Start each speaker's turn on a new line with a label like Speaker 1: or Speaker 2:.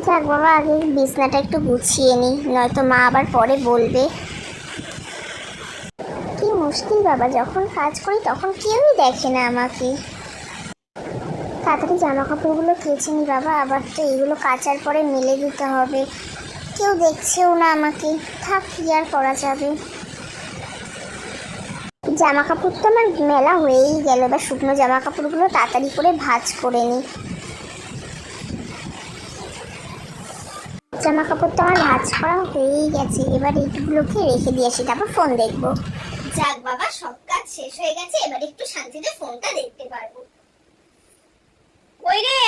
Speaker 1: যাক বাবা, আগে বিছনাটা একটু গুছিয়ে নি, নয়তো মা আবার পরে বলবে। কি মুশকিল বাবা, যখন কাজ করি তখন কেউই দেখে না আমাকে। তাড়াতাড়ি জামা কাপড়গুলো কেচে নি বাবা, আবার তো এগুলো কাচার পরে মেলে দিতে হবে। কেউ দেখছেও না আমাকে, থাক কি আর করা যাবে। জামা কাপড় তো আমার মেলা হয়েই গেল, এবার শুকনো জামা কাপড়গুলো তাড়াতাড়ি করে ভাঁজ করে নি। জামা কাপড় তো আমার ভাঁজ করা হয়েই গেছে, এবার এইগুলোকে রেখে দিয়ে আসি, তারপর ফোন দেখবো।
Speaker 2: যাক বাবা, সব কাজ শেষ হয়ে গেছে, এবার একটু শান্তিতে ফোনটা দেখতে পারবো। ওই রে